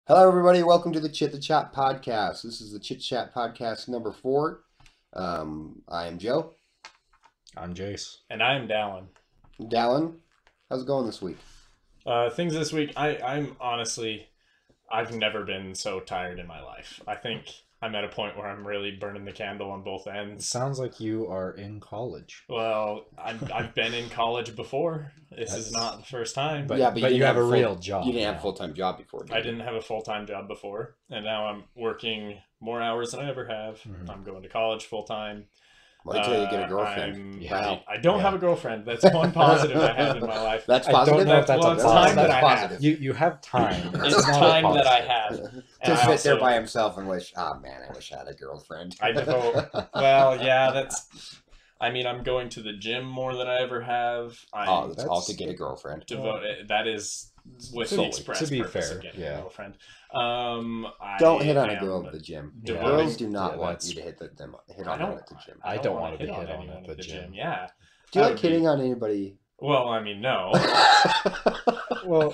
Hello, everybody. Welcome to the Chit the Chat podcast. This is the Chit Chat podcast number 4. I am Joe. I'm Jace. And I'm Dallin. Dallin, how's it going this week? Things this week, I'm honestly, I've never been so tired in my life. I think I'm at a point where I'm really burning the candle on both It ends. sounds like you are in college. Well, I've been in college before. This is not the first time. But, Yeah, but, but you you have a didn't real job. You didn't have now. a full-time job before, did I you? didn't have a full-time job before, and now I'm working more hours than I ever have. Mhm. I'm going to college full-time. Wait till you get a girlfriend. Yeah. I don't have a girlfriend. That's one positive I have in my life. That's I don't positive? know if that's Well, a it's positive. time that That's I have. positive. You have time. It's not a time that I positive. have. To And I sit there also- by himself and wish, man, I wish I had a girlfriend. I devote. Well, yeah, I'm going to the gym more than I ever have. That's all to get a girlfriend. That is with Solely. the express To be purpose fair, of getting yeah. a girlfriend. Don't hit on a girl at the gym. devoting- Girls do not Yeah, want that's- you to hit I on them don't- at the gym. I don't wanna want to be hit on anyone at the gym. Yeah. Do you That like would be- hitting on anybody? Well, no. Well,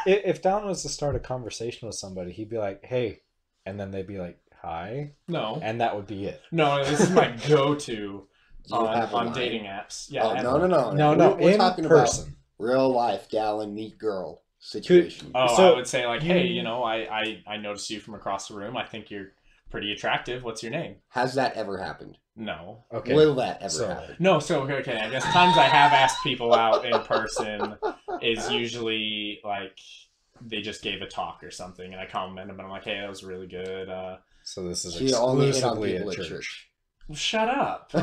if Don was to start a conversation with somebody, he'd be like, "Hey," and then they'd be like, "Hi," No. and that would be it. No, this is my go-to Do you have a on line? dating apps. Yeah. Oh, I have no, one. No, We're in talking about person. real life gal and meet girl situation. Oh, So, I would say like, you- hey, I noticed you from across the room. I think you're pretty attractive. What's your name? Has that ever happened? No. Okay. Will that ever So- happen? No, so okay. I guess times I have asked people out in person is usually like they just gave a talk or something, and I compliment them, and I'm like, "Hey, that was really good." So this is She only hit on exclusively people at at church. church. Shut up! I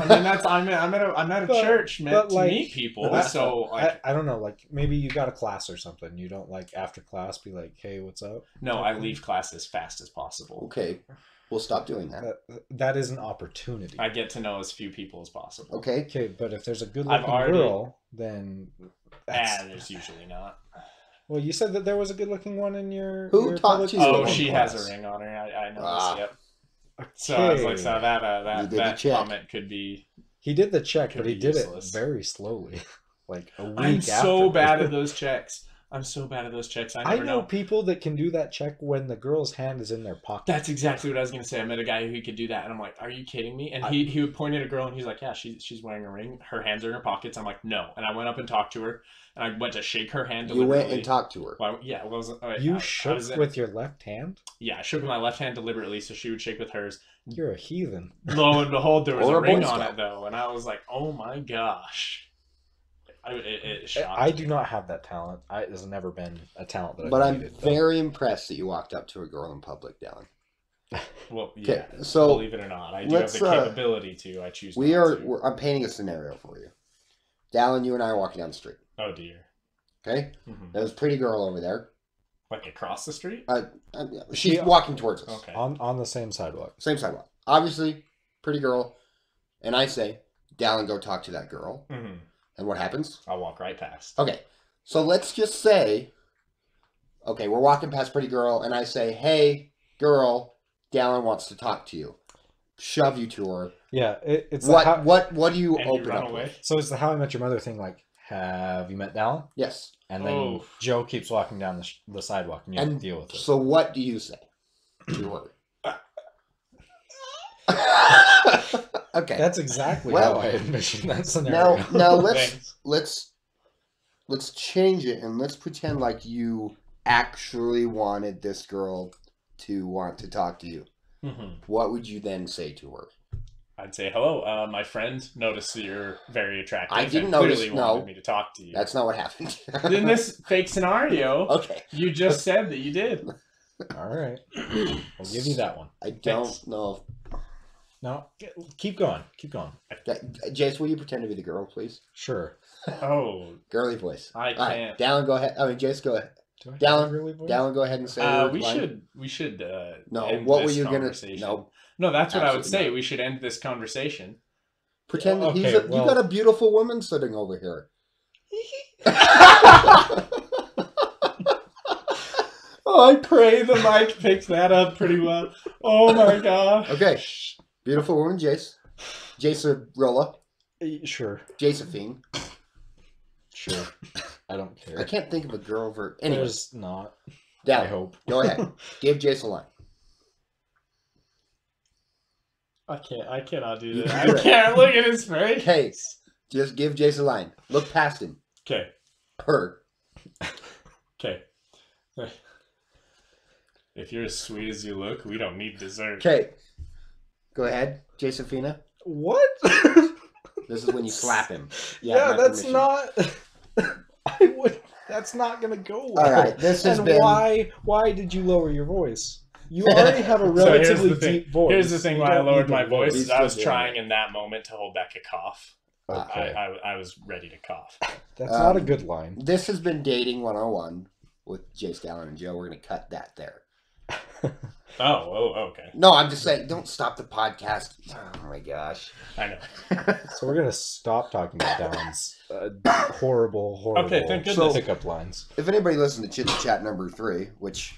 mean, I'm at a But- church meant but, to like, meet people, I- so like, I don't know, like maybe you got a class or something. You don't like after class be like, "Hey, what's up?" no, I leave class as fast as possible. Okay, we'll stop doing that. That is an opportunity. I get to know as few people as possible. Okay, Okay, but if there's a good I've looking already- girl, then There's usually not. well, you said that there was a good looking one in your Who your taught public you? school Oh, she has class. a ring on her. I know Ah. this. Yep. So I was like, Okay. so You did the that check. comment could be. He did the check, Could but he be did useless. it very slowly, like a week. I'm after. so bad at those checks. I'm so bad at those checks. I I never know know. people that can do that check when the girl's hand is in their pocket. That's exactly what I was gonna say. I met a guy who could do that, and I'm like, "Are you kidding me?" And he would point at a girl, and he's like, "Yeah, she's wearing a ring. Her hands are in her pockets." I'm like, "No," and I went up and talked to her, and I went to shake her hand. you went deliberately. and talked to her. Well, yeah, well, You I shook was with your left hand. Yeah, I shook with my left hand deliberately, so she would shake with hers. You're a heathen. Lo and behold, there was Or a a ring Boy on Scout. it though, and I was like, "Oh my gosh!" It shocked I me. do not have that talent. It has never been a talent that But I've I'm needed. very impressed that you walked up to a girl in public, Dallin. Well, Okay, yeah. so Believe it or not, I do have let's, the capability to. I choose. We not are. to. I'm painting a scenario for you. Dallin, you and I are walking down the street. Oh dear. Okay, hmm there's a pretty girl over there. Like across the street. She's She- walking towards us. Okay. on the same sidewalk. Same sidewalk. Obviously, pretty girl. And I say, Dallin, go talk to that girl. hmm And what happens? I'll walk right past. Okay, so let's just say, okay, we're walking past pretty girl, and I say, hey, girl, Dallin wants to talk to you. Shove you to her. Yeah, it's What do you And you open run up away. with? So it's the How I Met Your Mother thing. Like, have you met Dallin? Yes. And then Oh. Joe keeps walking down the sidewalk, and you have to And deal with it. so what do you say to her? Okay. That's exactly Well, how I envisioned that scenario. Now Thanks. let's change it and let's pretend like you actually wanted this girl to want to talk to you. hmm What would you then say to her? I'd say hello. My friend noticed that you're very attractive. I didn't and notice, Clearly no. wanted me to talk to you. That's not what happened. In this fake scenario, Okay. you just said that you did. All right, I'll give you that one. I don't Thanks. know. No, keep going. Jace, will you pretend to be the girl, please? Sure. Oh, Girly voice. I All right, can't. Dallin, go ahead. I mean, Jace, go ahead. Do I Dallin, have a really voice? Dallin, go ahead and say your we line. should. No, end what were this you gonna? conversation. No, No, that's what I would Absolutely say. not. We should end this conversation. pretend that Okay, you well- got a beautiful woman sitting over here. Oh, I pray the mic picks that up pretty well. Oh my gosh. Okay, beautiful woman, Jace. Jacerilla. Sure. Josephine. Sure. I don't care. I can't think of a girl over. Anyways, There's not. Dallin, I hope. go ahead. Give Jace a line. I cannot do You that. can do I it. can't look at his face. Okay, just give Jace a line. Look past him. Okay. Her. Okay. If you're as sweet as you look, we don't need dessert. Okay. Go ahead, Josephina. What? This is when you slap him. You Yeah, have my that's permission. not. I would. That's not gonna go well. All right, this has and been. why did you lower your voice? You already have a So here's relatively the thing. deep voice. Here's the thing You why I don't lowered need my to lower voice it. is I was He's trying in that moment to hold back a cough. Okay. I was ready to cough. That's not a good line. This has been Dating 101 with Jace, Dallin, and Joe. We're going to cut that there. Okay. No, I'm just saying, don't stop the podcast. Oh my gosh. I know. So we're gonna stop talking about Down's horrible Okay, thank goodness. pickup lines. If anybody listened to Chit Chat number 3, which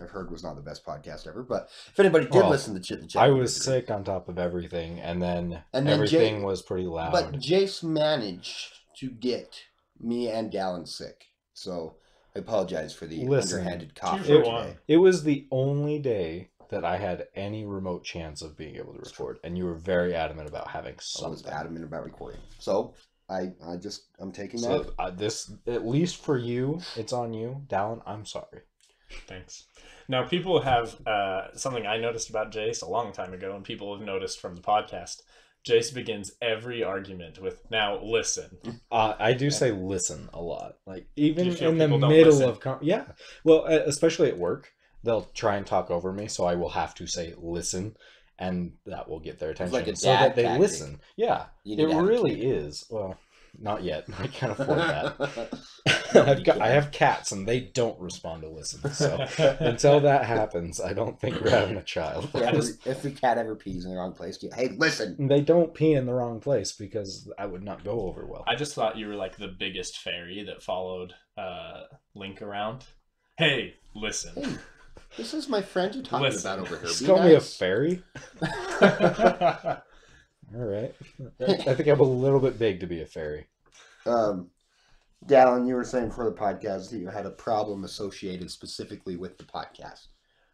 I've heard was not the best podcast ever, but if anybody did Well, listen to Chit Chat, I number was 3, sick on top of everything, and then Everything everything was pretty loud. But Jace managed to get me and Dallin sick, so I apologize for the Listen, underhanded cough 2 for for 1. today. It was the only day that I had any remote chance of being able to record, and you were very adamant about having I was something. adamant about recording, so I'm taking So that. this, at least for you, it's on you, Dallin. I'm sorry. Thanks. Now, people have something I noticed about Jace a long time ago, and people have noticed from the podcast. Jace begins every argument with, "Now listen." I do say listen a lot, like even feel in the people don't middle listen? of yeah. Well, especially at work, they'll try and talk over me, so I will have to say listen, and that will get their attention, like a so that dad they tactic. listen. Yeah, You it need really attitude. is. Well, not yet. I can't afford that. Nobody I can. have cats, and they don't respond to listen. So until that happens, I don't think we're having a child. If the cat ever pees in the wrong place, hey, listen. They don't pee in the wrong place because I would not go over well. I just thought you were like the biggest fairy that followed Link around. Hey, listen. Hey, this is my friend you're talking Listen. about over here. Just Be call me a nice. fairy. All right. I think I'm a little bit big to be a fairy. Dallin, you were saying for the podcast that you had a problem associated specifically with the podcast.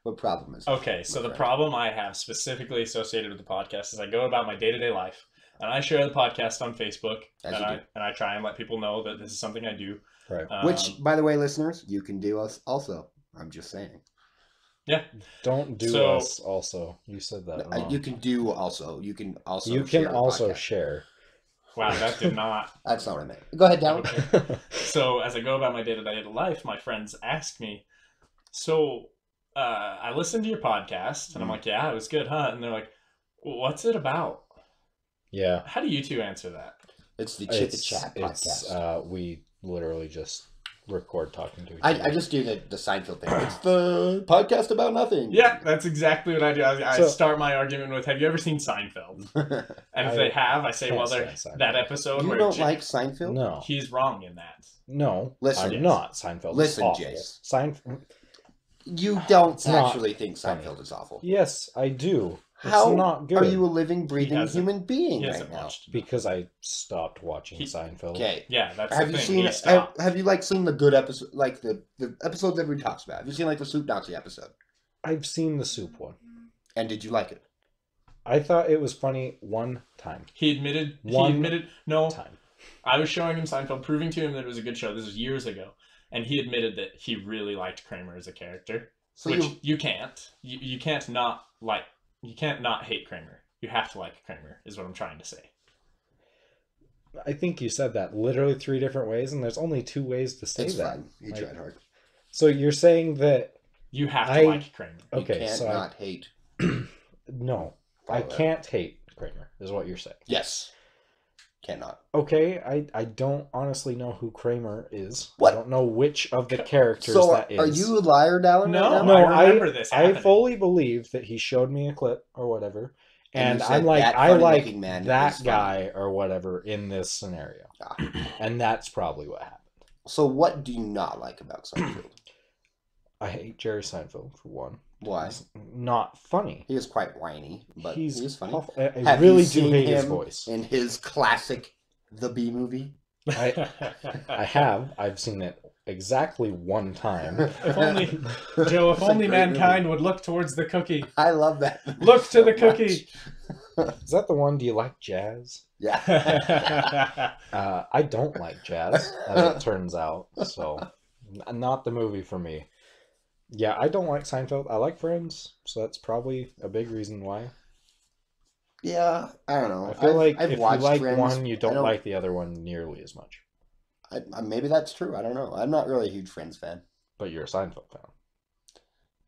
What problem is it? Okay, so my the friend? problem I have specifically associated with the podcast is I go about my day-to-day life, and I share the podcast on Facebook, As and you do. I try and let people know that this is something I do. Right. Which, by the way, listeners, you can do us also. I'm just saying. Don't do So- us also. You said that wrong. You can do also. You can also. You share can the also podcast. share. Wow, that did not. That's not what I meant. Go ahead, Dallin. So as I go about my day-to-day life, my friends ask me, "So, I listened to your podcast," and I'm like, "Yeah, it was good, huh?" And they're like, "What's it about?" Yeah. How do you two answer that? It's the Chit Chat podcast. We literally just record talking to each I other. just do the Seinfeld thing. It's the podcast about nothing. Yeah, that's exactly what I do. I So- start my argument with, "Have you ever seen Seinfeld?" And if I they have, I say, can't "Well, they're stand Seinfeld. that episode You where don't Jim- like Seinfeld? No. he's wrong in that." No. Listen. I'm not. Seinfeld Listen, is awful. Jace. Seinfeld. You don't It's not actually think funny. Seinfeld is awful. Yes, I do. How it's not good. are you a living, breathing hasn't- human being He right hasn't now? watched. Because I stopped watching He- Seinfeld. Okay. Yeah, that's Have the you thing. seen? He Have, stopped. have you seen the good episode, like the episodes that everybody talks about? Have you seen like the Soup Nazi episode? I've seen the soup one. And did you like it? I thought it was funny one time. He admitted. One No. Time. I was showing him Seinfeld, proving to him that it was a good show. This was years ago, and he admitted that he really liked Kramer as a character. So which you can't. You can't not like. You can't not hate Kramer. You have to like Kramer, is what I'm trying to say. I think you said that literally 3 different ways, and there's only 2 ways to say it's that. fine. You Like, tried hard. So you're saying that You have to I- like Kramer. You okay? can't So not hate. no, I Follow that. can't hate Kramer. Is what you're saying? Yes. Cannot. Okay, I don't honestly know who Kramer is. What? I don't know which of the characters So that is. are you a liar, Dallin? No, right now? No, I remember this I happening. fully believe that he showed me a clip or whatever, And and you said I'm like, that I like funny-looking man that is funny. guy or whatever in this scenario, Ah. and that's probably what happened. So what do you not like about Seinfeld? I hate Jerry Seinfeld for one. Why? He's not funny. He is quite whiny, but He's he is funny. awful. I Have really you do seen hate his him voice. in his classic The Bee Movie? I have. I've seen it exactly one time. If only, Joe, if It's a only great mankind would look towards the cookie. I love that. Look to so the cookie. Is that the one? Do you like jazz? Yeah. I don't like jazz, as it turns out. So, not the movie for me. Yeah, I don't like Seinfeld. I like Friends, so that's probably a big reason why. Yeah, I don't know. I feel like I've if you watched like Friends, one, you I don't like the other one nearly as much. Maybe that's true. I don't know. I'm not really a huge Friends fan. But you're a Seinfeld fan.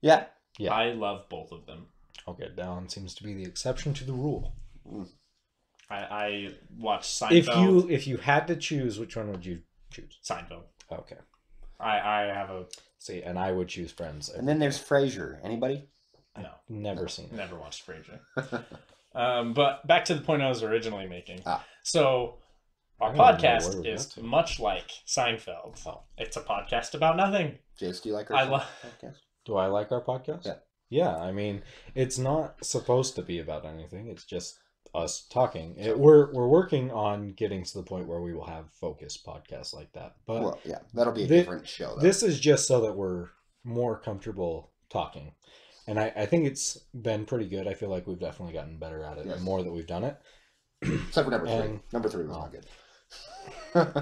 Yeah. Yeah. I love both of them. Okay, Dallin seems to be the exception to the rule. I watched Seinfeld. If you had to choose, which one would you choose? Seinfeld. Okay. I have a See, and I would choose Friends. And then there's Frasier. Anybody? no. Never seen it. Never watched Frasier. But back to the point I was originally making. So our I don't know where podcast we is got to. much like Seinfeld. Oh. It's a podcast about nothing. Jace, do you like her? I love. podcast? Do I like our podcast? Yeah. Yeah, I mean, it's not supposed to be about anything. It's just us talking. We're working on getting to the point where we will have focused podcasts like that. But Well, yeah, that'll be a different show. Though. this is just so that we're more comfortable talking. And I think it's been pretty good. I feel like we've definitely gotten better at it the more that we've done it. Except for number 3. And- Number 3 was not good.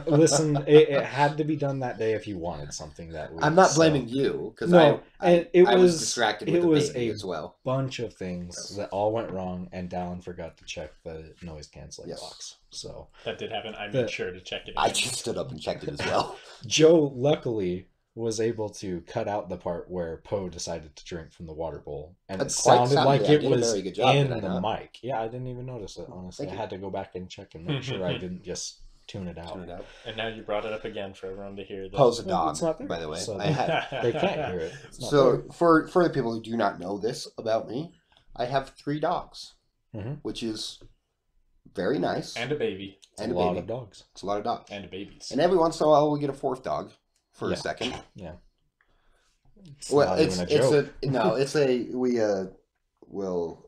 Listen, it had to be done that day if you wanted something that week. I'm not so- blaming you because No, I it was was distracted with it the was baby a as well. bunch of things that all went wrong, and Dallin forgot to check the noise canceling Yes. box. So That did happen. I The- made sure to check it. I again. just stood up and checked it as well. Joe luckily was able to cut out the part where Poe decided to drink from the water bowl, and That's it quite sounded sounded. like I it did a was very good job, in did I the not? mic. Yeah, I didn't even notice it, honestly. Thank I you. had to go back and check and make sure I didn't just tune it out. Turn it out. And now you brought it up again for everyone to hear. Poe's a Well, dog, it's not there, by the way. so I had, They can't hear it. It's not so there. for the people who do not know this about me, I have 3 dogs, Mhm. which is very nice. And a baby. It's and a a lot baby. of dogs. It's a lot of dogs. And babies. And every once in a while, we get a 4th dog for Yeah. a second. Yeah. It's Well, not it's even a joke. no, it's a we will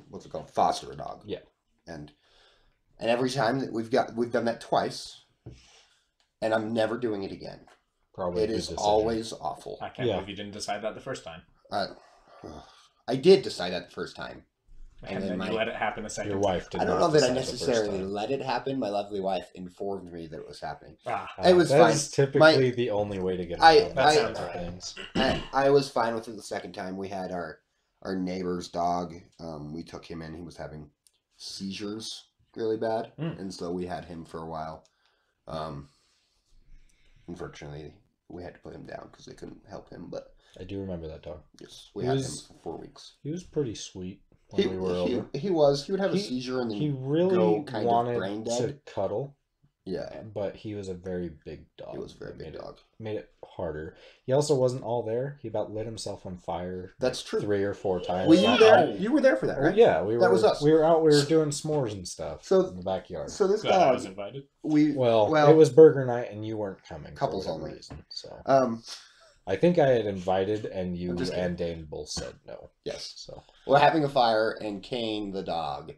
what's it called, foster a dog. Yeah. And every time that we've done that twice, and I'm never doing it again. Probably It a good is decision. always awful. I can't Yeah. believe you didn't decide that the first time. I did decide that the first time. And then then you let it happen a second Your time. wife did I don't not know that I decide the first necessarily time. let it happen. My lovely wife informed me that it was happening. Ah, It was that fine. is typically the only way to get around That these sounds kinds of right. things. I was fine with it the second time. We had our neighbor's dog. We took him in. He was having seizures really bad, and so we had him for a while. Unfortunately, we had to put him down because they couldn't help him. But I do remember that dog. yes, we He had was- him for 4 weeks. He was pretty sweet when we were older. He would have a He- seizure and then He really go kind of brain wanted dead. to cuddle, Yeah, but he was a very big dog. he was a very It big made dog. Made it harder. He also wasn't all there. He about lit himself on fire That's true. 3 or 4 times. Were you that there? night. You were there for that, right? Yeah, we were. That was us. We were out. We were doing s'mores and stuff So- in the backyard. So this glad I dog, was invited. Well, it was burger night, and you weren't coming. Couples for whatever only. reason. So um I think I had invited, and you I'm just and Dane both said no. yes. So We're having a fire, and Kane, the dog,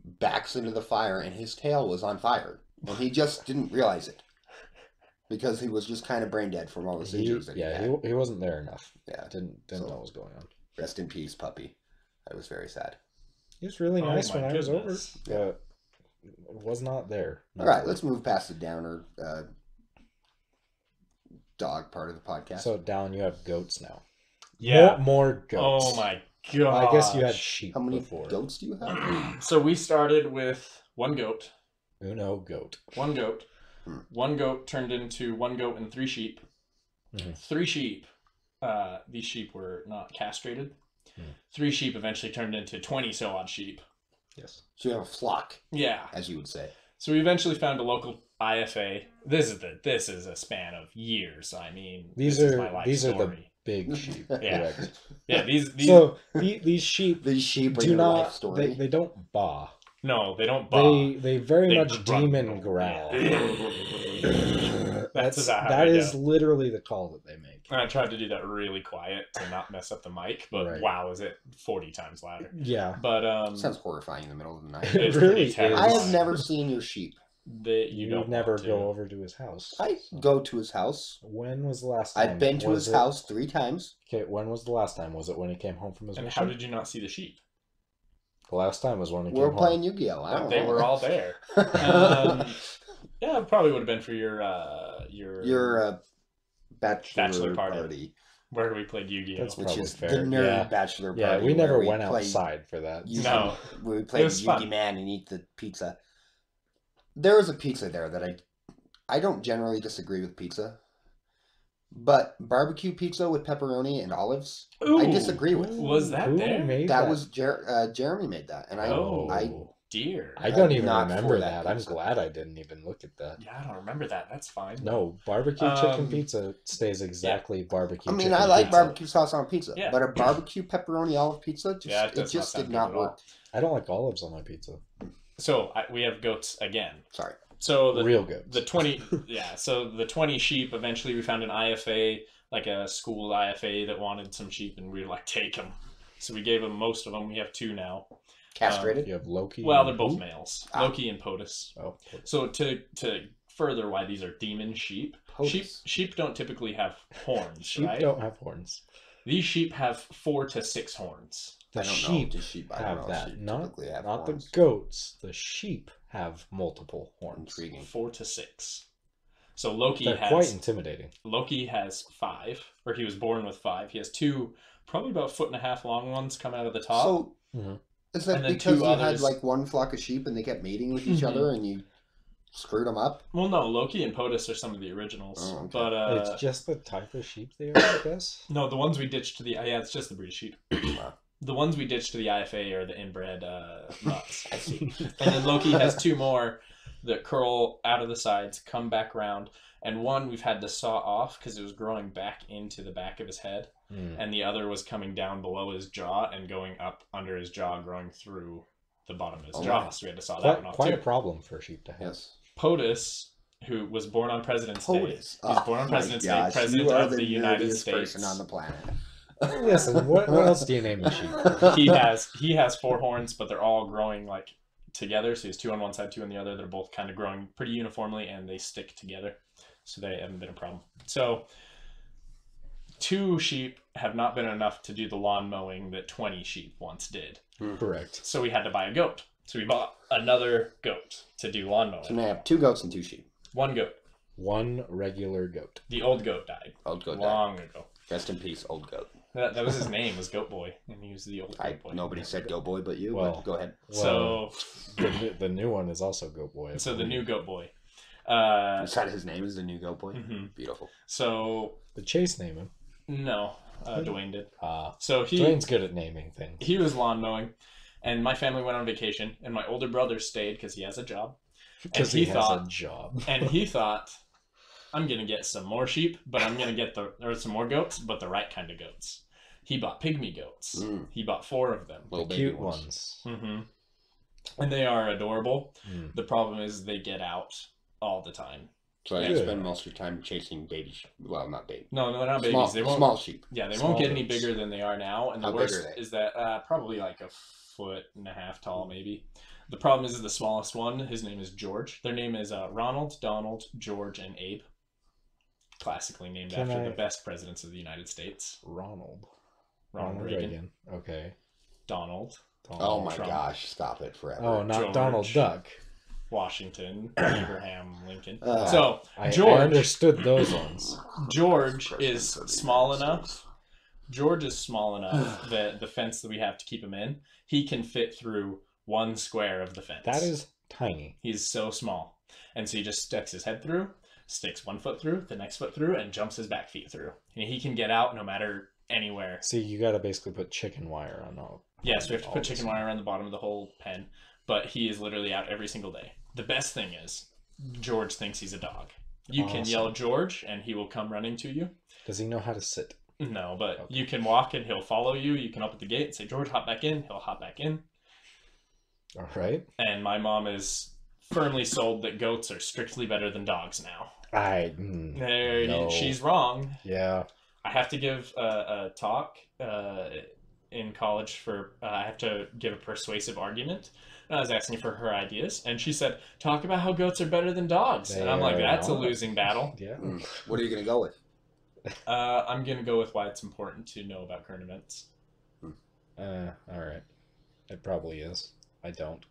backs into the fire, and his tail was on fire. And he just didn't realize it. Because he was just kind of brain dead from all the seizures that he had. he wasn't there enough. Yeah. Didn't So- know what was going on. Rest in peace, puppy. I was very sad. He was really Oh nice my when I was over, goodness. but was not there. All right, let's move past the downer dog part of the podcast. So down, you have goats now. Yeah. more goats. Oh my god. I guess you had sheep How many before. goats do you have? So we started with one goat. Uno goat. One goat. Hmm. One goat turned into one goat and 3 sheep. Mhm. 3 sheep. These sheep were not castrated. Hmm. 3 sheep eventually turned into 20 so odd sheep. Yes. So you have a flock, Yeah. as you would say. So we eventually found a local IFA. This is a span of years. I mean, These this is are my life the story. big sheep. Yeah. Correct. Yeah, these So these sheep These sheep are do your life not. story. They don't baa. no, they don't baa. They very They much grunt. demon growl. That's about how that they is go. literally the call that they make. And I tried to do that really quiet to not mess up the mic, but Right. wow, is it 40 times louder. Yeah. But Sounds horrifying in the middle of the night. It it's really pretty is. terrifying. I have never seen your sheep. that you don't never want to. go over to his house. I go to his house. When was the last time? I've been to his house 3 times. Okay, when was the last time? Was it when he came home from his And mission? how did you not see the sheep? The last time was when he We're came playing home. Yu-Gi-Oh! I don't They know. were all there. Yeah, it probably would have been for your bachelor party. party. Where we played Yu-Gi-Oh. That's Which probably is fair. the nerd Yeah. bachelor party. Yeah, we never where went played outside for that. Yugi, No. we It played was Yugi fun. Man and eat the pizza. There was a pizza there that I don't generally disagree with pizza, but barbecue pizza with pepperoni and olives, I disagree with. Was that Who there? made That was Jeremy made that, and Dear. I don't I'm even not remember for that that. I'm pizza. glad I didn't even look at that. Yeah, I don't remember that. That's fine. No, barbecue chicken Um, pizza stays exactly barbecue. I mean, chicken I like pizza. barbecue sauce on pizza, Yeah. but a barbecue pepperoni olive pizza just Yeah, it it does not just sound did good not at all. work. I don't like olives on my pizza. So we have goats again. Sorry. So the Real goats. the 20 yeah, so the 20 sheep, eventually we found an IFA, like a school IFA that wanted some sheep, and we were like, take them. So we gave them most of them. We have 2 now. Castrated. You have Loki. Well, and they're both who? males. Ah. Loki and POTUS. Oh, So to further why these are demon sheep, POTUS. sheep don't typically have horns, sheep right? don't have horns. These sheep have 4 to 6 horns. The I don't sheep know. The sheep I don't have know. that. Sheep Not typically have the horns. goats. The sheep have multiple horns. Intriguing. 4 to 6. So Loki They're has quite intimidating. Loki has 5, or he was born with 5. He has 2, probably about 1.5 foot long ones come out of the top. So Mhm. is that And then because 2 you had others. like one flock of sheep and they kept mating with each Mhm. other and you screwed them up? Well, no, Loki and POTUS are some of the originals, Oh, okay. but It's just the type of sheep they are, I guess. no, the ones we ditched to the it's just the breed of sheep. Wow. The ones we ditched to the IFA are the inbred mutts. I see. And then Loki has 2 more that curl out of the sides, come back round, and one we've had to saw off because it was growing back into the back of his head, and the other was coming down below his jaw and going up under his jaw, growing through the bottom of his Oh, jaw. wow. So we had to saw that one Quite, off quite too. a problem for a sheep to have. Yes. POTUS, who was born on President's Day. POTUS. He was born on my President's Day, gosh, President you are of the United nerdiest States. person on the planet. Listen, what else do you name a sheep? He has 4 horns, but they're all growing like together. So he has 2 on one side, 2 on the other. They're both kind of growing pretty uniformly, and they stick together, so they haven't been a problem. So 2 sheep have not been enough to do the lawn mowing that 20 sheep once did. Correct. So we had to buy a goat. So we bought another goat to do lawn mowing. So now I have 2 goats and 2 sheep. 1 goat. One regular goat. The old goat died Old goat. long ago. Rest in peace, old goat. That was his name, was Goat Boy, and he was the old Goat Boy. Nobody said goat boy but you. Well, but go ahead. So The new one is also Goat Boy. I the believe. new Goat Boy. Is that his name? Is the new goat boy? Mhm. Beautiful. So The Chase name him. no, Dwayne did. Ah, So Dwayne's good at naming things. he was lawn mowing, and my family went on vacation, and my older brother stayed because he has a job, Because he he has thought- a job. and he thought, I'm gonna get some more sheep, but I'm gonna get some more goats, but the right kind of goats. He bought pygmy goats. Mm. He bought 4 of them. Little The baby cute ones. hmm And they are adorable. Mm. The problem is they get out all the time. So you Good. spend most of your time chasing baby sheep. Well, not baby. No, they're not babies. Small, They won't. small sheep. Yeah, they Small won't get any goats. bigger than they are now. And the How big worst are they? is that probably like 1.5 feet tall, maybe. The problem is the smallest one. His name is George. Their name is Ronald, Donald, George, and Abe. Classically named Can after I- the best presidents of the United States. Ronald. Ronald Reagan. Okay. Donald, Oh my Trump. gosh! Stop it forever. Oh, not George. Donald Duck. Washington, Abraham Lincoln. Uh, So I George, understood those ones. George Presidents is of the small United enough. States. George is small enough that the fence that we have to keep him in, he can fit through 1 square of the fence. That is tiny. He's so small. And so he just sticks his head through, sticks 1 foot through, the next foot through, and jumps his back feet through. And he can get out no matter anywhere. See, you got to basically put chicken wire on all. Yes, we have to all put this. chicken wire around the bottom of the whole pen, but he is literally out every single day. The best thing is, George thinks he's a dog. You can Awesome. yell George, and he will come running to you. Does he know how to sit? No, but Okay. you can walk and he'll follow you. You can open the gate and say, George, hop back in. He'll hop back in. All right. And my mom is firmly sold that goats are strictly better than dogs now. No. She's wrong. Yeah. I have to give a talk in college for I have to give a persuasive argument. And I was asking for her ideas, and she said, "Talk about how goats are better than dogs." They And I'm like, are "That's a not. losing battle." Yeah. What are you gonna go with? I'm gonna go with why it's important to know about current events. All right. It probably is. I don't.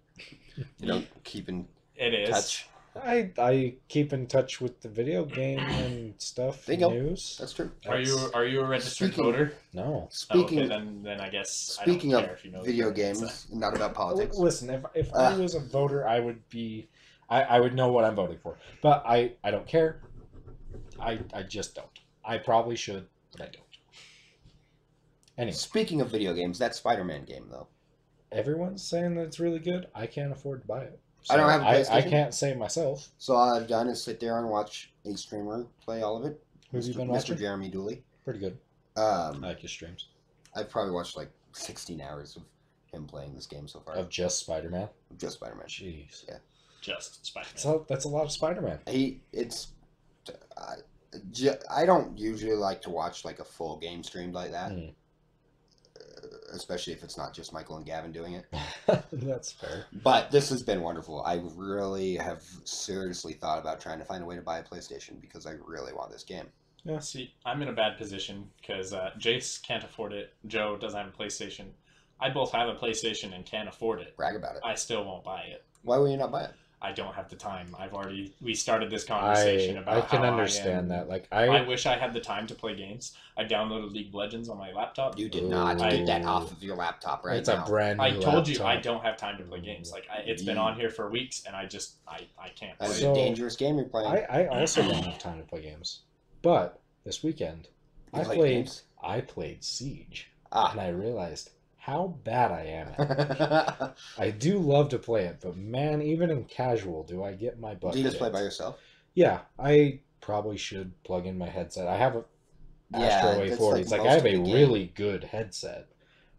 You don't keep in It is. touch. I keep in touch with the video game and stuff. There you go. News. That's true. Are you a registered Speaking- voter? No. Speaking Oh, okay, then I guess speaking I of don't care if you know video the current games, not about politics. Listen, if I was a voter, I would be. I would know what I'm voting for, but I don't care. I just don't. I probably should, but I don't. Anyway, Speaking of video games, that Spider-Man game though. everyone's saying that it's really good. I can't afford to buy it. I don't have a I PlayStation. can't say myself. So all I've done is sit there and watch a streamer play all of it. Who've you been Mr. watching? Jeremy Dooley. Pretty good. I like your streams. I've probably watched like 16 hours of him playing this game so far. Of just Spider-Man? Just Spider-Man. Jeez. Yeah. Just Spider-Man. So that's a lot of Spider-Man. I don't usually like to watch like a full game streamed like that. Mm. Especially if it's not just Michael and Gavin doing it. That's fair. But this has been wonderful. I really have seriously thought about trying to find a way to buy a PlayStation because I really want this game. Yeah. See, I'm in a bad position because Jace can't afford it. Joe doesn't have a PlayStation. I both have a PlayStation and can't afford it. Brag about it. I still won't buy it. Why will you not buy it? I don't have the time. We started this conversation about I can how understand that. Like I wish I had the time to play games. I downloaded League of Legends on my laptop. You did not Ooh. get that off of your laptop right it's now. a brand new I told you I laptop. don't have time to play games. Like it's been on here for weeks, and I can't. That Play is it. So- a dangerous game you're playing. I also don't have time to play games. But this weekend You I play played games? I played Siege. Ah. And I realized how bad I am at it. I do love to play it, but man, even in casual, do I get my butt Do you just play kicked. by yourself? Yeah, I probably should plug in my headset. I have a Astro that's A40. like It's like most I have of a the game. really good headset,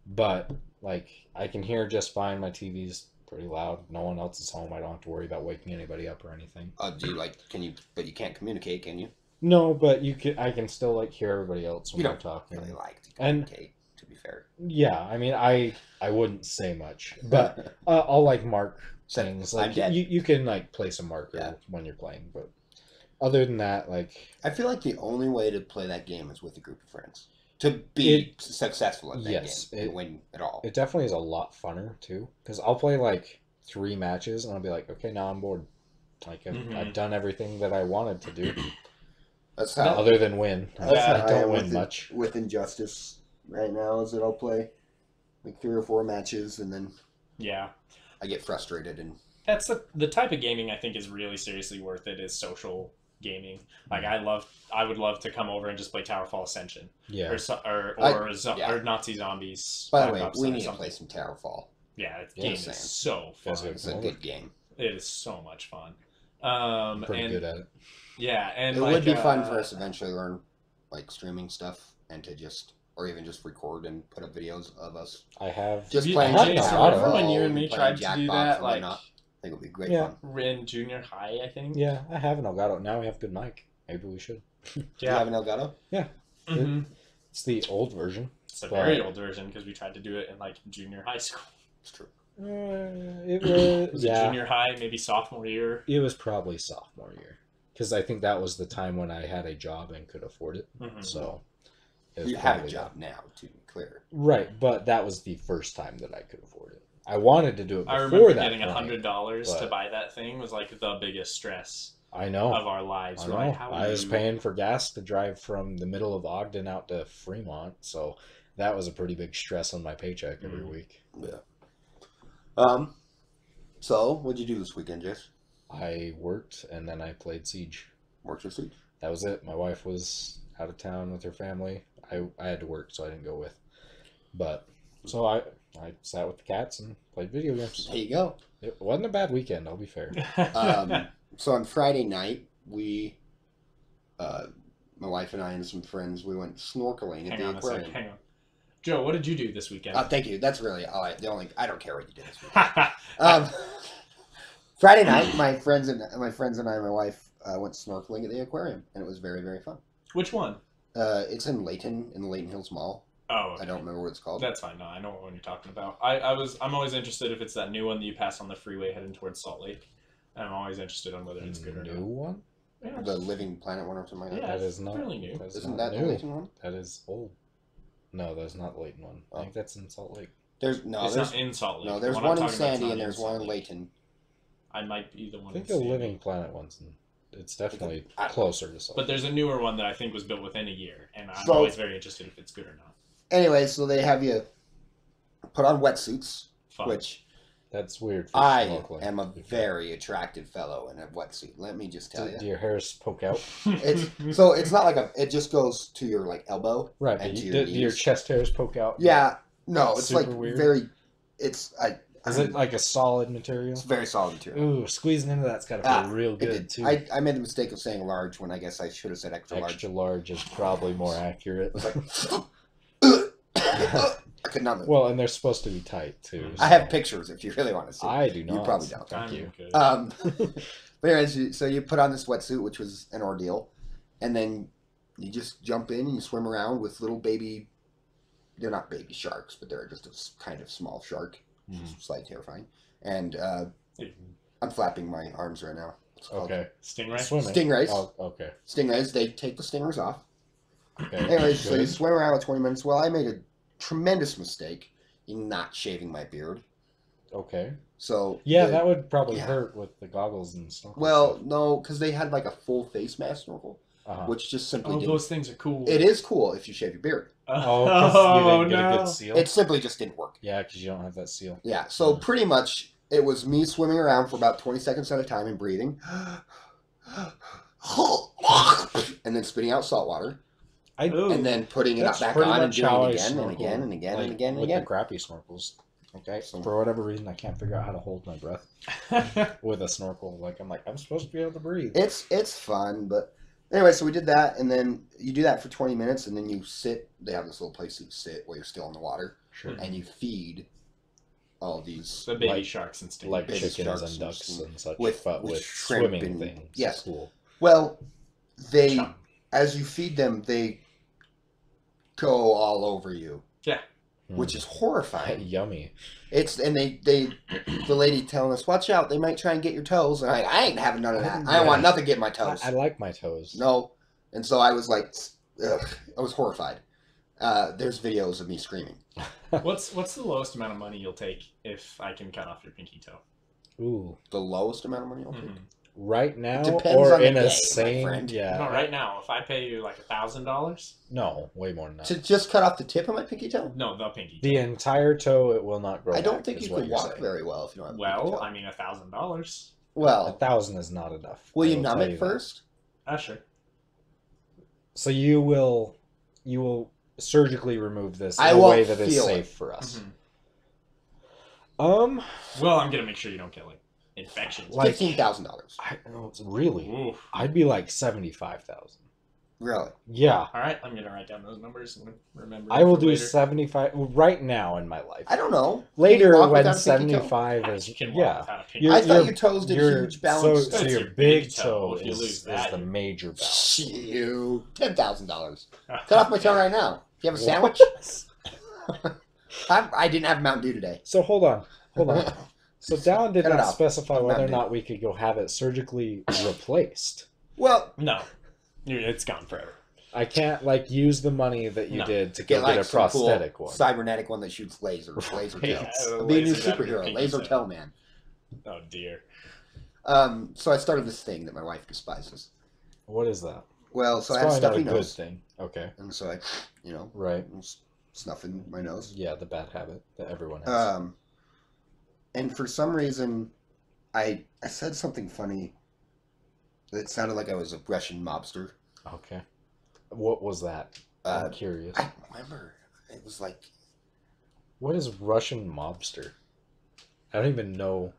but like I can hear just fine. My TV's pretty loud. No one else is home. I don't have to worry about waking anybody up or anything. Do you but you can't communicate, can you? No, but I can still like hear everybody else when You they're don't talking. really like to And- communicate, to be fair. Yeah, I mean, I wouldn't say much, but I'll like mark things. I'm Like dead. you can like place a marker Yeah. when you're playing, but other than that, like I feel like the only way to play that game is with a group of friends. To be successful at that yes, game and win it all. it definitely is a lot funner too. Because I'll play like 3 matches and I'll be like, okay, now I'm bored. Like I've done everything that I wanted to do, That's how other than win. that's how I I don't am win with much. with Injustice right now is that I'll play like 3 or 4 matches and then Yeah, I get frustrated and that's the type of gaming I think is really seriously worth it. Is social gaming. Like I would love to come over and just play Towerfall Ascension Yeah, or Nazi Zombies. by the Black way, Ops we or need to something. play some Towerfall. Yeah, the Yeah, game same. is so fun. Guys gotta It's a good game. It is so much fun. I'm pretty and good at it. yeah, and It like, would be fun for us to eventually learn like streaming stuff and to just or even just record and put up videos of us I have just You- playing Jace, Towerfall remember when you and me playing tried to do Jackbox that, and like- whatnot. I think it would be great Yeah. fun. in junior high, I think. yeah, I have an Elgato. Now we have good mic. Maybe we should. Do you have an Elgato? Mhm. It's the old version. It's a But- very old version because we tried to do it in like junior high school. It's true. It was Was it junior high, maybe sophomore year? It was probably sophomore year because I think that was the time when I had a job and could afford it. Mhm. So it was You have a probably job now, to be clear. that. Right? But that was the first time that I could afford it. I wanted to do it I before remember that getting point. $100 to but- buy that thing was like the biggest stress I know. of our lives. I We're know. like, how I was you- paying for gas to drive from the middle of Ogden out to Fremont, so that was a pretty big stress on my paycheck every Mhm. week. Yeah. So what'd you do this weekend, Jace? I worked and then I played Siege. Worked your seat? That was it. My wife was out of town with her family. I had to work, so I didn't go with. But so I sat with the cats and played video games. There you go. It wasn't a bad weekend, I'll be fair. So on Friday night, we, my wife and I and some friends, we went snorkeling at hang the on a aquarium. sec. Hang on. Joe, what did you do this weekend? Thank you. That's really the only. I don't care what you did this weekend. Friday night, my friends and I, and my wife went snorkeling at the aquarium, and it was very, very fun. Which one? It's in Layton, in the Layton Hills Mall. Oh, okay. I don't remember what it's called. That's fine. No, I know what one you're talking about. I'm always interested if it's that new one that you pass on the freeway heading towards Salt Lake. And I'm always interested on whether it's good or New not. one? Yeah, The Living Planet one or something like that. Yeah, That is not fairly new. That's Isn't not that new. the Layton one? That is old. No, that's not Layton one. I Oh. think that's in Salt Lake. There's it's there's not in Salt Lake. no, The there's I'm one in talking about is Sandy not and there's Salt one in Lake. Layton. I might be the one I think in the Sandy. Living Planet one's it's definitely I don't know. closer to Salt But Lake. there's a newer one that I think was built within a year, and I'm So- always very interested if it's good or not. Anyway, so they have you put on wetsuits, Fun. which That's weird for I snorkeling. am a very attractive fellow in a wetsuit. Let me just tell Do you. your hairs poke out? It's so it's not like it just goes to your like elbow. Right, And but to do your your knees. chest hairs poke out? Yeah, no, it's Super like weird. very. It's Is it like a solid material? It's very solid material. Ooh, squeezing into that's gotta feel real It good did. too. I made the mistake of saying large when I guess I should have said extra large. Extra large is probably more accurate. It was like I could not move. Well, and they're supposed to be tight too. I have pictures if you really want to see. I do not. probably don't. Thank you. Good. But anyways, so you put on this wetsuit, which was an ordeal, and then you just jump in and you swim around with little baby. They're not baby sharks, but they're just a kind of small shark. Mhm. Slightly terrifying. And I'm flapping my arms right now. It's called Okay. Stingray? Swimming. Stingrays. Oh, okay. Stingrays. They take the stingers off. Okay. Anyways, so you Good. swim around with 20 minutes. Well, I made a tremendous mistake in not shaving my beard. Okay. So Yeah, the- that would probably yeah. hurt with the goggles and stuff. Well, no, because they had like a full face mask snorkel, Uh-huh. which just simply Oh, didn't. those things are cool. It is cool if you shave your beard. Oh, because you didn't get a no. good seal. It simply just didn't work. Yeah, because you don't have that seal. Yeah, so pretty much it was me swimming around for about 20 seconds at a time and breathing. And then spitting out salt water. Ooh. And then putting it That's back pretty on and much doing how it I again and snorkel, again and again like, and again and with again. the crappy snorkels. Okay. So- For whatever reason, I can't figure out how to hold my breath with a snorkel. I'm supposed to be able to breathe. It's fun, but anyway, so we did that, and then you do that for 20 minutes, and then you sit. They have this little place you sit where you're still in the water, Sure. and you feed all these the baby Like- sharks and stingray. Like baby chickens sharks and and ducks some- and such, with but with shrimp swimming and- things. yes. Cool. Well, they Chum. as you feed them, they go all over you, which Mm. is horrifying. Yummy. It's and they the lady telling us, "Watch out, they might try and get your toes." And I ain't having none of that. I don't want nothing to get my toes. I like my toes. No, and so I was like, ugh, I was horrified. There's videos of me screaming. What's the lowest amount of money you'll take if I can cut off your pinky toe? Ooh. The lowest amount of money I'll take. Mhm. Right now, Depends or on the in day, a my same, friend. yeah. No, right now, if I pay you like $1,000, No, way more than that. To just cut off the tip of my pinky toe? no, the pinky. The entire toe, it will not grow. I don't back, think is you what could you're walk saying. very well if you don't have a pinky Well, toe. I mean, $1,000. Well, 1,000 is not enough. will I you numb tell it that. first? Sure. So you will surgically remove this in I a won't way that is feel safe it. for us. Mhm. Um, Well, I'm gonna make sure you don't get like infections. Like- $15,000. I oh, it's really. Oof. I'd be like 75,000. Really? Yeah, All right, I'm gonna write down those numbers and remember. I will for do later. 75 right now in my life. I don't know. Can Later, you walk when without a pinky toe? 75 Yeah, is you can walk yeah. without a pinky. You're- I thought you're- your toes did Your huge balance. So That's your your big big toe. toe If you is, lose is that, the you- major balance. You $10,000. Cut off my toe right now. Do you have a sandwich? I didn't have Mountain Dew today. So hold on. So Dallin did Cut it not off. specify I'm whether or not not we could go have it surgically replaced. Well, No, it's gone forever. I can't like use the money that you No. did to get go like get a some cool prosthetic one. cybernetic one that shoots laser Right. toe. Yeah, I'll be a new Lasers out of your superhero, pinky laser toe. toe man. Oh dear. So I started this thing that my wife despises. What is that? Well, so It's I had a probably not a stuffy good nose, thing. Okay. and so I, Right. was snuffing my nose. Yeah, the bad habit that everyone has. And for some reason, I said something funny that sounded like I was a Russian mobster. Okay. What was that? I'm curious. I don't remember. It was like What is Russian mobster? I don't even know.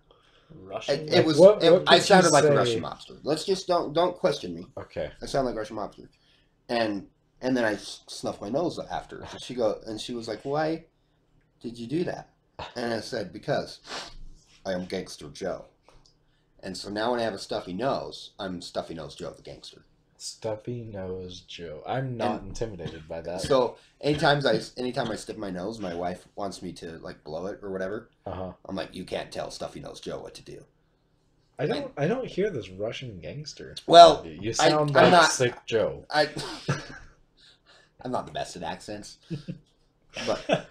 Russian. it was. what I could sounded you like a say? Russian mobster. Let's just don't question me. Okay. I sound like a Russian mobster, and then I snuffed my nose after. And she was like, "Why did you do that?" And I said, "Because I am Gangster Joe." And so now when I have a stuffy nose, I'm Stuffy Nose Joe the gangster. Stuffy nose Joe. I'm not intimidated by that. So anytime I stick my nose, my wife wants me to like blow it or whatever. I'm like, you can't tell Stuffy Nose Joe what to do. I don't hear this Russian gangster. Well, you sound I'm like not- Sick Joe. I'm not the best at accents, but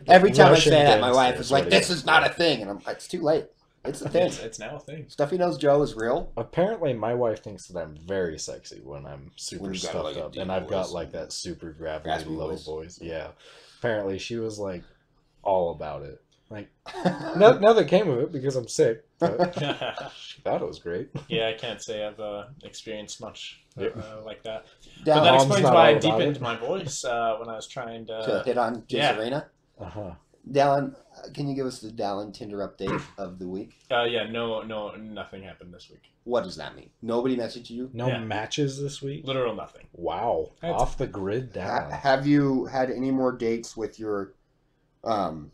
every time Russian I say that, my gangster wife is like, what it "This is not a thing," and I'm like, "It's too late. It's a thing. It's now a thing. Stuffy Nose Joe is real." Apparently, my wife thinks that I'm very sexy when I'm super When you got, stuffed like, a up, deep and I've got voice. like that super gravelly Raspy low voice. voice. Yeah. Apparently, she was like all about it. Like, nothing came of it because I'm sick. But she thought it was great. Yeah, I can't say I've experienced much like that. But Down that Mom's explains not why I all about deepened it. my voice when I was trying to to. hit on yeah. Arena. Uh-huh. Dallin, can you give us the Dallin Tinder update of the week? Yeah, no, nothing happened this week. What does that mean? Nobody messaged you? No Yeah. matches this week? Literal nothing. Wow. That's- Off the grid down. Have you had any more dates with your Well,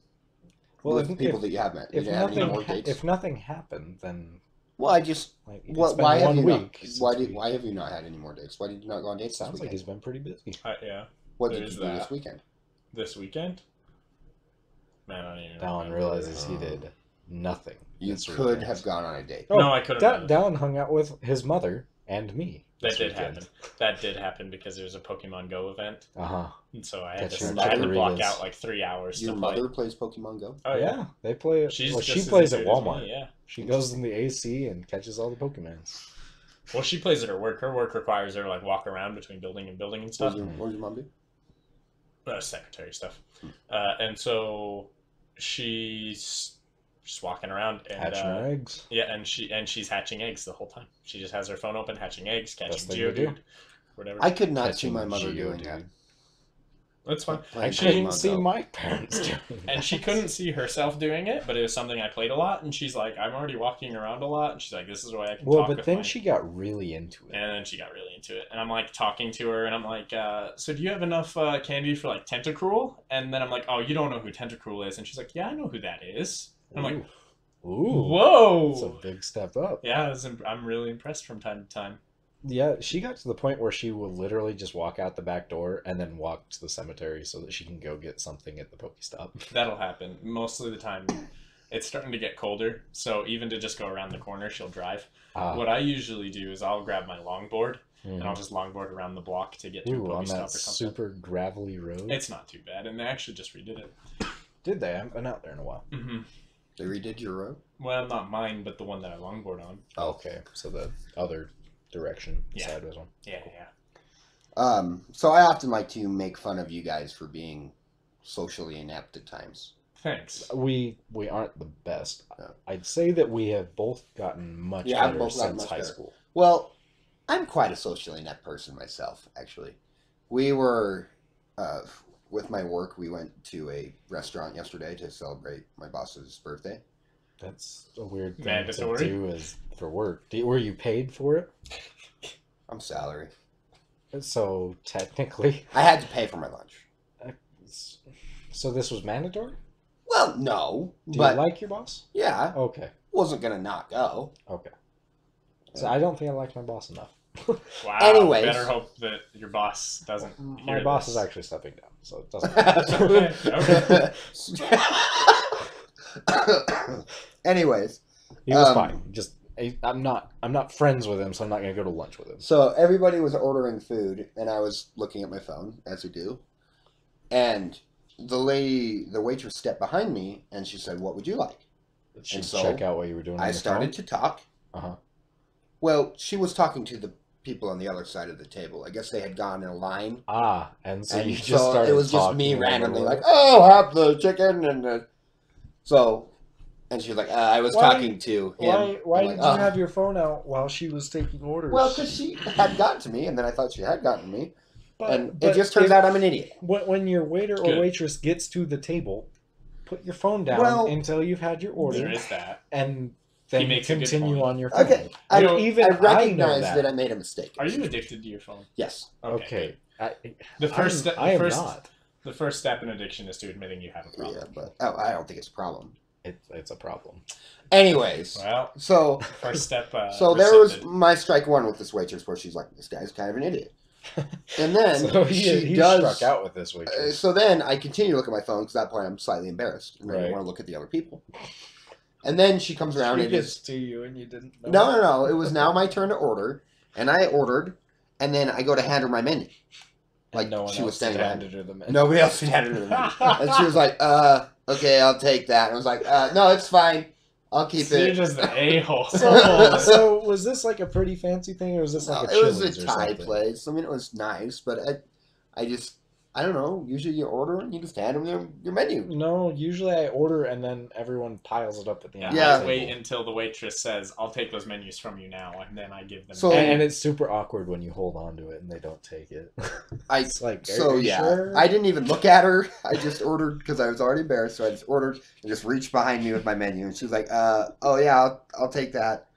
with people that you have met? Did if you have any nothing more dates? if nothing happened, then Well, I just like it's what? been Why have one you week. not? since we- Why have you not had any more dates? Why did you not go on dates? Sounds this like weekend? he's been pretty busy. Yeah, What did there's you do this that. weekend? this weekend. Man, I don't even. Dallin remember. realizes he did nothing. You this could weekend. have gone on a date. Oh, No, I couldn't have. Dallin hung out with his mother and me. That this did weekend. happen. That did happen because there was a Pokemon Go event, Uh-huh. and so I had Catch to, your I had to block chickoritas. out like 3 hours Your to play. mother plays Pokemon Go. Oh yeah, They play it. she's Well, just she as plays at into it as me, Walmart. yeah. She goes in the AC and catches all the Pokemons. Well, she plays at her work. Her work requires her to like walk around between building and building and stuff. What does your mom do? Secretary stuff. And so she's just walking around and Hatching her eggs. yeah, and she's hatching eggs the whole time. She just has her phone open, hatching eggs, catching Best thing to do. Geodude, whatever. I could not see Catching my mother Geodude. doing that. That's fine. I Playing couldn't Pokemon see Go. my parents doing And that. she couldn't see herself doing it, but it was something I played a lot. And she's like, "I'm already walking around a lot." And she's like, "This is why I can Well, talk." but with then my... she got really into it. And then she got really into it. And I'm like talking to her, and I'm like, "So do you have enough candy for like Tentacruel?" And then I'm like, "Oh, you don't know who Tentacruel is?" And she's like, "Yeah, I know who that is." And I'm like, Ooh. "Whoa!" That's a big step up. Yeah, I'm really impressed from time to time. Yeah, she got to the point where she will literally just walk out the back door and then walk to the cemetery so that she can go get something at the Pokestop. That'll happen. Most of the time, it's starting to get colder, so even to just go around the corner, she'll drive. What I usually do is I'll grab my longboard, and I'll just longboard around the block to get to a Ooh, on Pokestop that or something. super gravelly road. It's not too bad, and they actually just redid it. Did they? I haven't been out there in a while. Mm-hmm. They redid your road. Well, not mine, but the one that I longboard on. Oh, okay, so the other direction, the Yeah. sideways one. Yeah, yeah. So I often like to make fun of you guys for being socially inept at times. Thanks. We aren't the best. No. I'd say that we have both gotten much Yeah, I've better both gotten since much high better. school. Well, I'm quite a socially inept person myself, actually. We were, with my work, we went to a restaurant yesterday to celebrate my boss's birthday. That's a weird thing Mandatory. to do as for work. Were you paid for it? I'm salary. So technically, I had to pay for my lunch. so this was mandatory. Well, no, Do but you like your boss? yeah, Okay, wasn't gonna not go. okay. So I don't think I like my boss enough. Wow. Anyways. Better hope that your boss doesn't. My hear boss this. is actually stepping down, so it doesn't. Okay. Anyways, He was Um, fine. Just I'm not friends with him, so I'm not gonna go to lunch with him. so everybody was ordering food, and I was looking at my phone as we do, and the waitress stepped behind me, and she said, "What would you like?" Should and so check out what you were doing. I started to talk. Uh-huh. Well, she was talking to the people on the other side of the table. I guess they had gone in a line. And so And you just so started. it was just talking me over randomly, it. like, "Oh, have the chicken," and so, and she was like, "I was Why- talking to him." Why I'm did like, you have your phone out while she was taking orders? Well, because she had gotten to me, and then I thought she had gotten to me, and but it just turns if- out I'm an idiot. when your waiter Good. or waitress gets to the table, put your phone down Well, until you've had your order, There is that. and then makes a good continue point. on your phone. Okay, You know, even I I know recognize that. that I made a mistake. Are you addicted to your phone? Yes. Okay. The first step. I am first, not. The first step in addiction is to admitting you have a problem. Yeah, but I don't think it's a problem. it's a problem. Anyways, Well, so first step. so there was rescinded. my strike one with this waitress, where she's like, "This guy's kind of an idiot," and then So she he does. struck out with this waitress. So then I continue to look at my phone because at that point I'm slightly embarrassed and I Right. want to look at the other people. And then she comes around and gets just to you and you didn't know. no. It was now my turn to order, and I ordered, and then I go to hand her my menu. Like No one she was else standing behind handed her the menu. Nobody else had handed her the menu, and she was like, okay, I'll take that." And I was like, "No, it's fine. I'll keep So you're it." just the a-hole. So was this like a pretty fancy thing, or was this No, like a it was Chili's a or Thai something? place. I mean, it was nice, but I don't know. Usually you order and you just hand them your menu. No, usually I order and then everyone piles it up at the end. Yeah. of I the wait table. until the waitress says, "I'll take those menus from you now," and then I give them. So- And it's super awkward when you hold on to it and they don't take it. It's like, So are you yeah, sure? I didn't even look at her. I just ordered because I was already embarrassed. So I just ordered and just reached behind me with my menu, and she was like, "Oh yeah, I'll take that."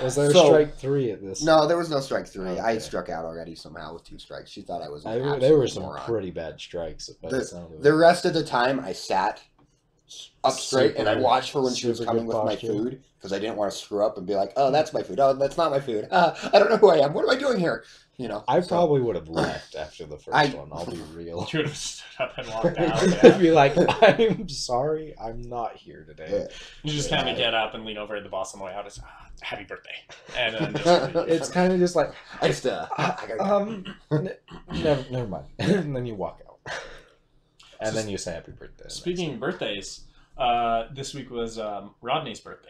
Was there So- strike 3 at this? No, there was no strike 3. I Okay. struck out already somehow with 2 strikes. She thought I was an There absolute were some moron. pretty bad strikes by the sound of The it. rest of the time, I sat up straight and I Super- watched her when she was super coming good with my posture. food because I didn't want to screw up and be like, "Oh, that's my food. Oh, that's not my food. I don't know who I am. What am I doing here?" You know. I so- probably would have left after the first I- one, I'll be real. You would have stood up and walked out. I'd Yeah. be like, I'm sorry, I'm not here today. Yeah. You just kind Yeah. of get up and lean over at the boss on the way out. It's happy birthday, and then just leave. It's kind of just like, I just I gotta go. never mind. And then you walk out. And then you say happy birthday. Speaking of birthdays, this week was Rodney's birthday.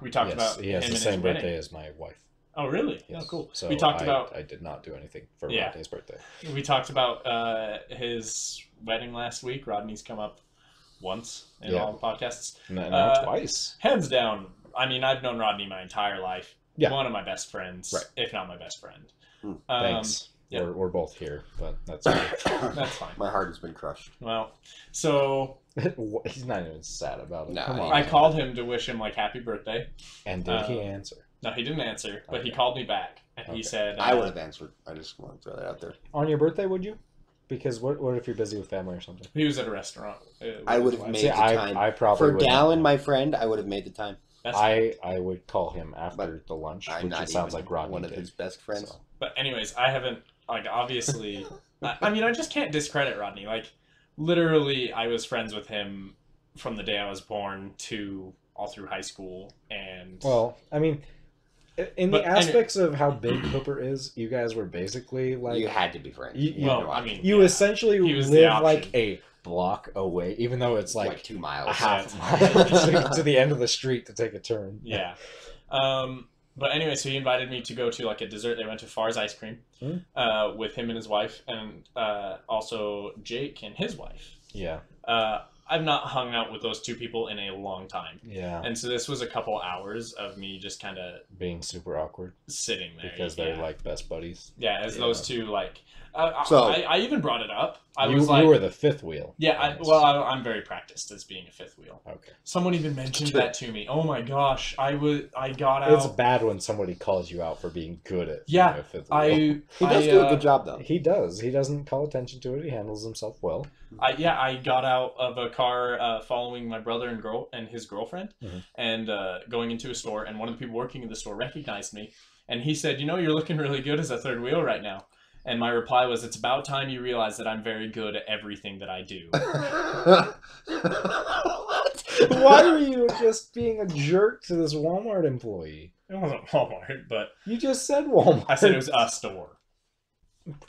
we talked about he has him the and same his birthday wedding. as my wife. Oh, really? Yes. Oh, cool. So we talked about I did not do anything for Yeah. Rodney's birthday. we talked about his wedding last week. Rodney's come up once in Yeah. all the podcasts. No, twice. Hands down. I mean, I've known Rodney my entire life. Yeah. One of my best friends, Right. if not my best friend. Thanks. yeah. We're both here, but that's okay. That's fine. My heart has been crushed. Well, so He's not even sad about it. No, Come he- on. I called him to wish him like happy birthday. And did he answer? No, he didn't answer, but he Okay. called me back and Okay. he said, I would have answered. I just want to throw that out there. On your birthday, would you? Because what if you're busy with family or something? He was at a restaurant. I would have made See, the time. I probably For would not. Dallin, my friend, I would have made the time. That's I would call him after the lunch, I'm which not it sounds even like Rodney one of did. his best friends. So, But anyways, I haven't like obviously. I mean, I just can't discredit Rodney. Like, literally, I was friends with him from the day I was born to all through high school, and well, I mean, in But the aspects of how big Hooper is, you guys were basically like You had to be friends. You- had well, no I option. mean, you yeah. essentially He was the live option. like a block away, even though it's like 2 miles. a half Yeah. mile to the end of the street to take a turn. yeah. But anyway, so he invited me to go to like a dessert. They went to Far's Ice Cream with him and his wife, and also Jake and his wife. Yeah, I've not hung out with those two people in a long time. yeah, And so this was a couple hours of me just kind of being super awkward sitting there. because they're like best buddies. Yeah, as Yeah. those two, like... So- I even brought it up. I you, was like... you were the fifth wheel. Yeah, I'm very practiced as being a fifth wheel. Okay. Someone even mentioned that to me. Oh my gosh, I got out... It's bad when somebody calls you out for being good at Yeah, being a fifth wheel. He does do a good job, though. He does. He doesn't call attention to it. He handles himself well. I got out of a car following my brother and his girlfriend, Mhm. and going into a store, and one of the people working in the store recognized me, and he said, "You know, you're looking really good as a third wheel right now." And my reply was, "It's about time you realize that I'm very good at everything that I do." What? Why are you just being a jerk to this Walmart employee? It wasn't Walmart, but You just said Walmart. I said it was a store.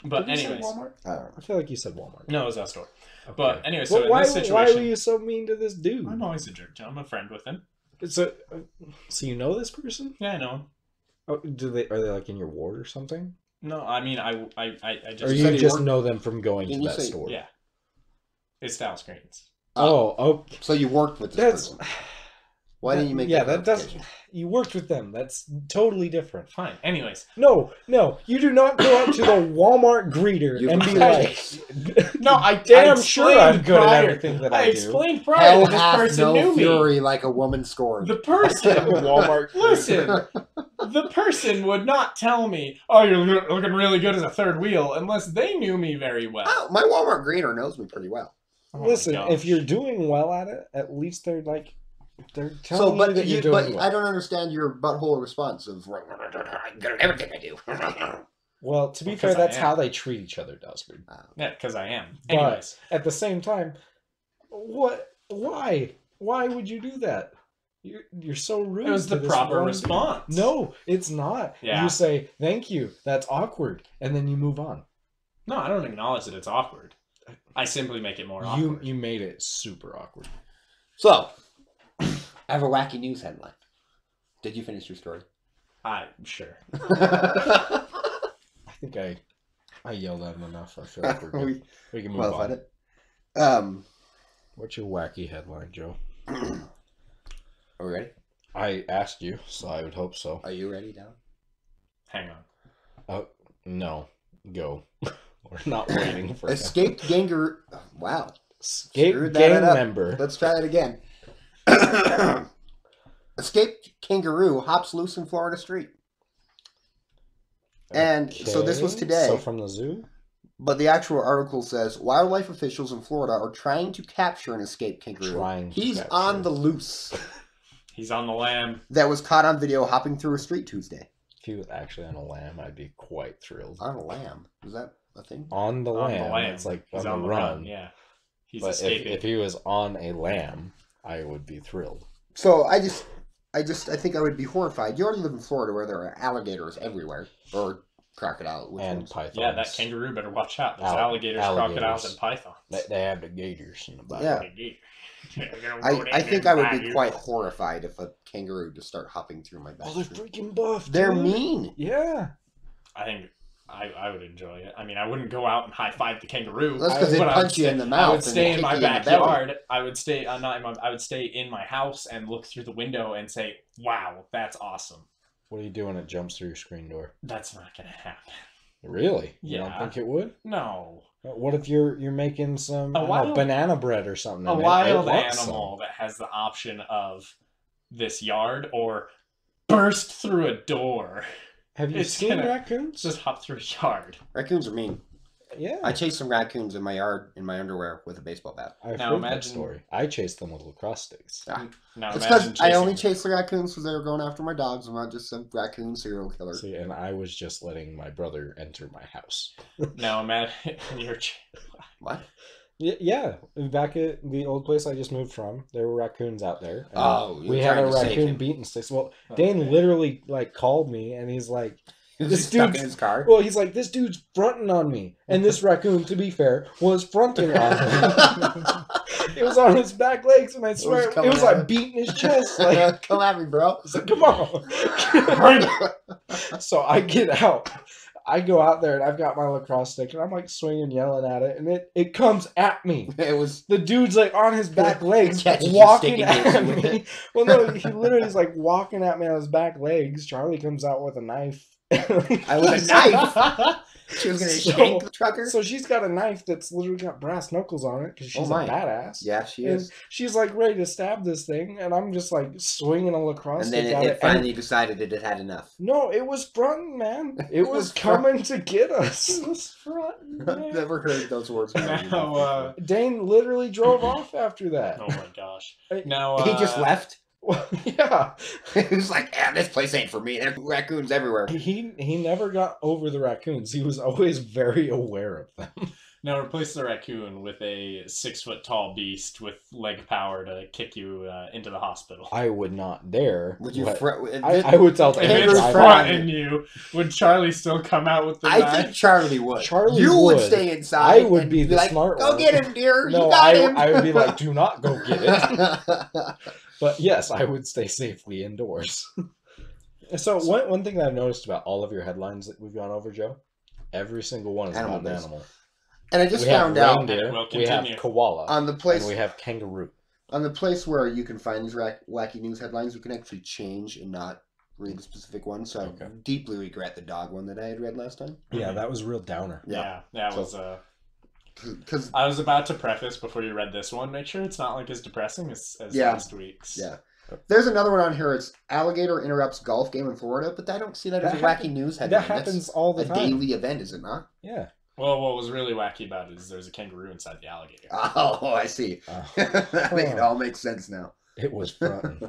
But Did you say anyways, Walmart? I don't know. I feel like you said Walmart. no, it was a store. Okay. But anyway, so Well, in this why situation, were you so mean to this dude? I'm always a jerk. I'm a friend with him. So you know this person? Yeah, I know him. Oh, are they like in your ward or something? No, I mean, I just. Or said you he just worked- know them from going to Didn't you that say- store? Yeah. It's Style Screens. Oh, okay. So you worked with this That's person. Why didn't you make Yeah, that that doesn't. clarification? You worked with them. That's totally different. Fine. Anyways. No, you do not go up to the Walmart greeter You- and be like, No, I damn I sure I'm explained good at prior- everything that I I do. explained prior Hell that this hath person no knew me. fury like a woman scorned. The person, Walmart. listen, the person would not tell me, "Oh, you're looking really good as a third wheel," unless they knew me very well. Oh, my Walmart greeter knows me pretty well. Oh my Listen, gosh. if you're doing well at it, at least they're telling So, you but that you're doing but well. I don't understand your butthole response of I'm good at everything I do. Well, to be Well, fair, 'cause I that's am. how they treat each other, Dustin. Yeah, because I am. But Anyways, at the same time, what? Why? Why would you do that? You're so rude. it was to the this proper one- response. No, it's not. Yeah. You say thank you. That's awkward, and then you move on. No, I don't acknowledge that it's awkward. I simply make it more awkward. You made it super awkward. So, I have a wacky news headline. Did you finish your story? Sure. I think I yelled at him enough. I feel like we're good. We can move Qualified on. it. What's your wacky headline, Joe? Are we ready? I asked you, so I would hope so. Are you ready, Down? Hang on. Oh, no. Go. We're not waiting for him. Escaped kangaroo. Wow. Escape Screwed gang that up. member. Let's try that again. Escaped kangaroo hops loose in Florida street. And so this was Okay, today. So from the zoo? But the actual article says wildlife officials in Florida are trying to capture an escaped kangaroo. He's on the loose. He's on the lam. That was caught on video hopping through a street Tuesday. If he was actually on a lamb, I'd be quite thrilled. On a lamb. Is that a thing? On the On the lamb. lamb. It's like He's on the run. Yeah. He's But escaping. if he was on a lamb, I would be thrilled. So I think I would be horrified. You already live in Florida where there are alligators everywhere. Or crocodile. Which And ones? pythons. Yeah, that kangaroo better watch out. There's Alligators. crocodiles, and pythons. They have the gators in the back. Yeah. I think I would be quite horrified if a kangaroo just start hopping through my back. Oh, they're street. freaking buff. They're dude. mean. Yeah. I think I would enjoy it. I mean, I wouldn't go out and high five the kangaroo. That's because they but I would punch you stay- in the I mouth. would stay and in my kick you the belly. backyard. I would stay not in my. I would stay in my house and look through the window and say, "Wow, that's awesome." What do you do when it jumps through your screen door? That's not gonna happen. Really? You Yeah. don't think it would? No, What if you're making some A I don't know, wild- banana bread or something? a and it wild wants animal that has the option of this yard or burst through a door. some. Have you It's seen gonna- raccoons? Just hop through a yard. Raccoons are mean. Yeah. I chased some raccoons in my yard in my underwear with a baseball bat. I've Now heard that imagine- story. I chased them with lacrosse sticks. Yeah. Now It's imagine because I only chasing- chased the raccoons because they were going after my dogs. I'm not just some raccoon serial killer. See, and I was just letting my brother enter my house. Now imagine you're. What? Yeah, back at the old place I just moved from, there were raccoons out there. and Oh, you we were had a trying to save raccoon him. beating sticks. Well, Dane literally called me and he's like, He was This just stuck dude's- in his car. well, he's like, this dude's fronting on me, and this raccoon, to be fair, was fronting on me. It was on his back legs, and I swear it coming was at like him. beating his chest. Like, Come at me, bro. it's like, come on. So I get out. I go out there and I've got my lacrosse stick and I'm like swinging, yelling at it, and it comes at me. It was. The dude's like on his back legs, Catches you walking sticking at hits you with me. Well, no, he literally is like walking at me on his back legs. Charlie comes out with a knife. I was a knife. She was gonna So- shank the trucker. So she's got a knife that's literally got brass knuckles on it because she's Oh my. a badass. Yeah, she And is. she's like ready to stab this thing, and I'm just like swinging a lacrosse And then stick at it it. finally decided it had enough. No, it was fronting, man. It was was coming to get us. I've never heard those words. Now, Dane literally drove off after that. oh my gosh. Hey, Now He just left. Well, yeah. He was like, "Yeah, this place ain't for me. There's raccoons everywhere." He never got over the raccoons. He was always very aware of them. Now replace the raccoon with a 6 foot tall beast with leg power to kick you into the hospital. I would not dare. Would you? but I would tell If Dane Kangaroo's it's drive front- off. fronting you, would Charlie still come out with the I knife? think Charlie would. Charlie you would would. stay inside. I would and be the like, smart Go one." get him, dear. No, you got him. I would be like, do not go get it. But yes, I would stay safely indoors. So one thing that I've noticed about all of your headlines that we've gone over, Joe, every single one is Animal about an based. animal. And I just We have found out reindeer, Well, we have continue. koala, on the and place we have kangaroo. on the place where you can find these wacky news headlines, you can actually change and not read the specific one. So Okay. I deeply regret the dog one that I had read last time. Yeah, that was a real downer. Yeah, that So- was. Because I was about to preface before you read this one. Make sure it's not like as depressing as Yeah. last week's. yeah, there's another one on here. It's alligator interrupts golf game in Florida, but I don't see that as That a wacky happen- news headline. That happens all the That's time. a daily event, is it not? Yeah. Well, what was really wacky about it is there's a kangaroo inside the alligator. Oh, I see. It all makes sense now. It was fronting.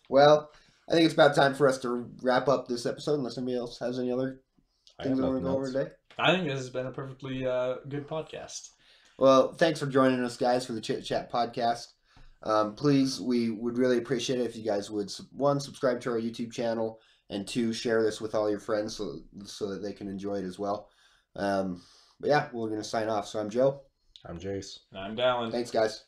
Well, I think it's about time for us to wrap up this episode, unless anybody else has any other things they want to go over today. I think this has been a perfectly good podcast. Well, thanks for joining us, guys, for the Chit Chat podcast. Please, we would really appreciate it if you guys would, one, subscribe to our YouTube channel, and two, share this with all your friends so that they can enjoy it as well. But yeah, we're going to sign off. So I'm Joe. I'm Jace. And I'm Dallin. Thanks, guys.